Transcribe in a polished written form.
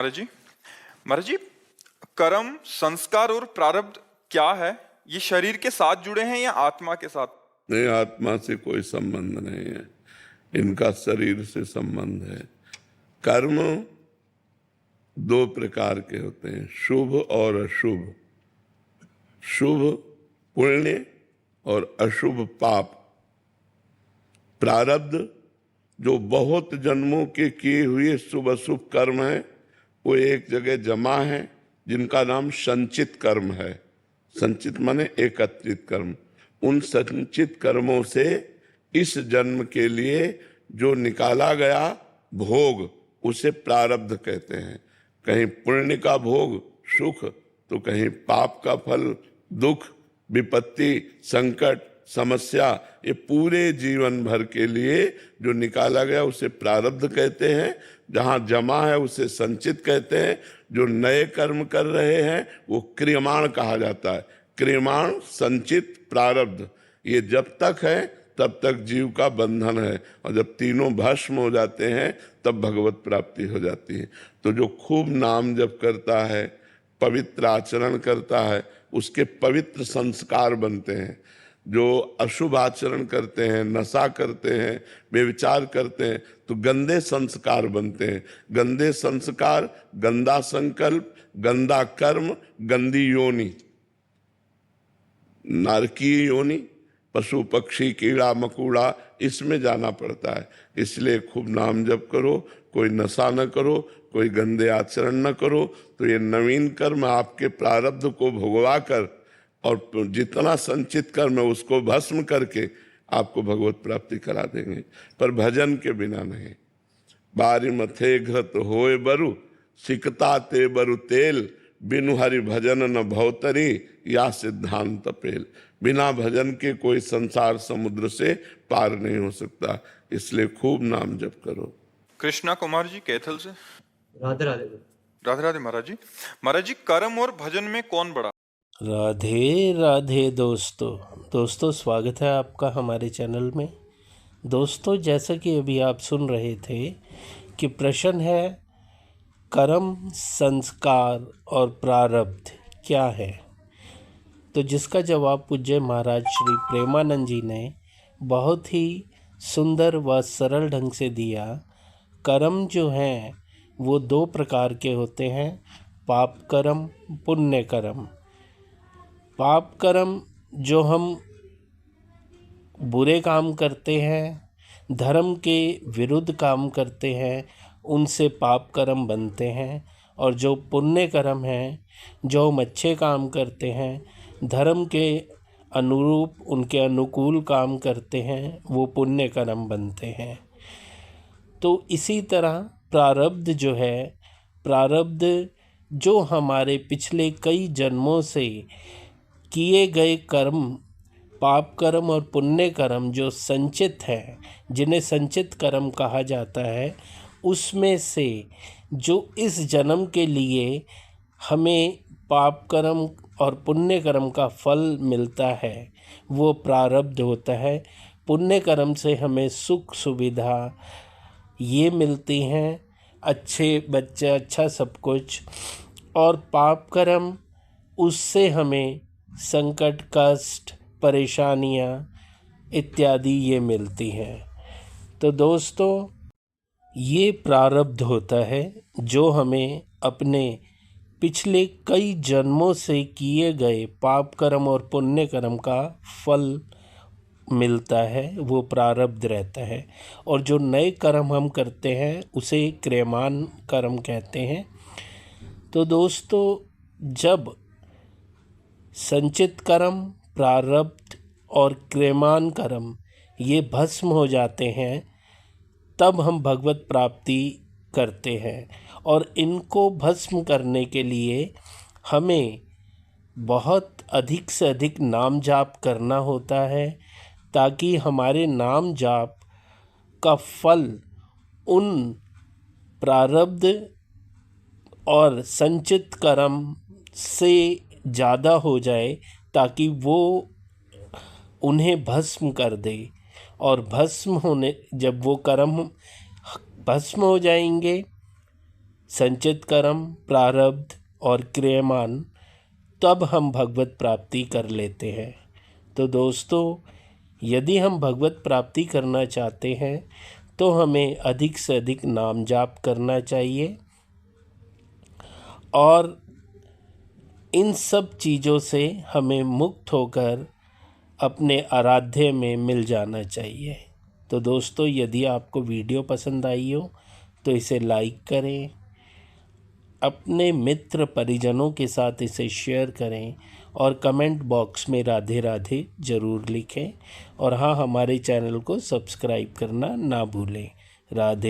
महाराज जी, महाराज जी, कर्म, संस्कार और प्रारब्ध क्या है? ये शरीर के साथ जुड़े हैं या आत्मा के साथ? नहीं, आत्मा से कोई संबंध नहीं है, इनका शरीर से संबंध है। कर्म दो प्रकार के होते हैं, शुभ और अशुभ। शुभ पुण्य और अशुभ पाप। प्रारब्ध जो बहुत जन्मों के किए हुए शुभ अशुभ कर्म है, वो एक जगह जमा है, जिनका नाम संचित कर्म है। संचित माने एकत्रित कर्म। उन संचित कर्मों से इस जन्म के लिए जो निकाला गया भोग, उसे प्रारब्ध कहते हैं। कहीं पुण्य का भोग सुख, तो कहीं पाप का फल दुख, विपत्ति, संकट, समस्या। ये पूरे जीवन भर के लिए जो निकाला गया उसे प्रारब्ध कहते हैं। जहाँ जमा है उसे संचित कहते हैं। जो नए कर्म कर रहे हैं वो क्रियमाण कहा जाता है। क्रियमाण, संचित, प्रारब्ध, ये जब तक है तब तक जीव का बंधन है, और जब तीनों भस्म हो जाते हैं तब भगवत प्राप्ति हो जाती है। तो जो खूब नाम जप करता है, पवित्र आचरण करता है, उसके पवित्र संस्कार बनते हैं। जो अशुभ आचरण करते हैं, नशा करते हैं, व्यभिचार करते हैं, तो गंदे संस्कार बनते हैं। गंदे संस्कार, गंदा संकल्प, गंदा कर्म, गंदी योनि, नारकीय योनि, पशु पक्षी कीड़ा मकोड़ा, इसमें जाना पड़ता है। इसलिए खूब नाम जप करो, कोई नशा न करो, कोई गंदे आचरण न करो, तो ये नवीन कर्म आपके प्रारब्ध को भोगवा कर और जितना संचित कर्म है उसको भस्म करके आपको भगवत प्राप्ति करा देंगे, पर भजन के बिना नहीं। बारी मथे घृत होए बरु, सिकता ते बरु तेल, बिनु हरि भजन न भवतरी, या सिद्धांत पेल। बिना भजन के कोई संसार समुद्र से पार नहीं हो सकता। इसलिए खूब नाम जप करो। कृष्णा कुमार जी कैथल से। राधे राधे। राधे राधे महाराज जी। महाराज जी, कर्म और भजन में कौन बड़ा? राधे राधे दोस्तों स्वागत है आपका हमारे चैनल में। दोस्तों, जैसा कि अभी आप सुन रहे थे कि प्रश्न है कर्म, संस्कार और प्रारब्ध क्या है, तो जिसका जवाब पूज्य महाराज श्री प्रेमानंद जी ने बहुत ही सुंदर व सरल ढंग से दिया। कर्म जो हैं वो दो प्रकार के होते हैं, पाप कर्म, पुण्य कर्म। पाप कर्म जो हम बुरे काम करते हैं, धर्म के विरुद्ध काम करते हैं, उनसे पाप कर्म बनते हैं। और जो पुण्य कर्म हैं, जो हम अच्छे काम करते हैं, धर्म के अनुरूप उनके अनुकूल काम करते हैं, वो पुण्य कर्म बनते हैं। तो इसी तरह प्रारब्ध जो है, प्रारब्ध जो हमारे पिछले कई जन्मों से किए गए कर्म, पाप कर्म और पुण्य कर्म जो संचित हैं, जिन्हें संचित कर्म कहा जाता है, उसमें से जो इस जन्म के लिए हमें पाप कर्म और पुण्य कर्म का फल मिलता है, वो प्रारब्ध होता है। पुण्य कर्म से हमें सुख सुविधा ये मिलती हैं, अच्छे बच्चे, अच्छा सब कुछ। और पाप कर्म, उससे हमें संकट, कष्ट, परेशानियाँ इत्यादि ये मिलती हैं। तो दोस्तों, ये प्रारब्ध होता है जो हमें अपने पिछले कई जन्मों से किए गए पाप कर्म और पुण्य कर्म का फल मिलता है, वो प्रारब्ध रहता है। और जो नए कर्म हम करते हैं उसे क्रियमाण कर्म कहते हैं। तो दोस्तों, जब संचित कर्म, प्रारब्ध और क्रियमाण कर्म ये भस्म हो जाते हैं, तब हम भगवत प्राप्ति करते हैं। और इनको भस्म करने के लिए हमें बहुत अधिक से अधिक नाम जाप करना होता है, ताकि हमारे नाम जाप का फल उन प्रारब्ध और संचित कर्म से ज़्यादा हो जाए, ताकि वो उन्हें भस्म कर दे। और भस्म होने, जब वो कर्म भस्म हो जाएंगे, संचित कर्म, प्रारब्ध और क्रियमान, तब हम भगवत प्राप्ति कर लेते हैं। तो दोस्तों, यदि हम भगवत प्राप्ति करना चाहते हैं तो हमें अधिक से अधिक नाम जाप करना चाहिए और इन सब चीज़ों से हमें मुक्त होकर अपने आराध्य में मिल जाना चाहिए। तो दोस्तों, यदि आपको वीडियो पसंद आई हो तो इसे लाइक करें, अपने मित्र परिजनों के साथ इसे शेयर करें और कमेंट बॉक्स में राधे राधे ज़रूर लिखें। और हाँ, हमारे चैनल को सब्सक्राइब करना ना भूलें। राधे।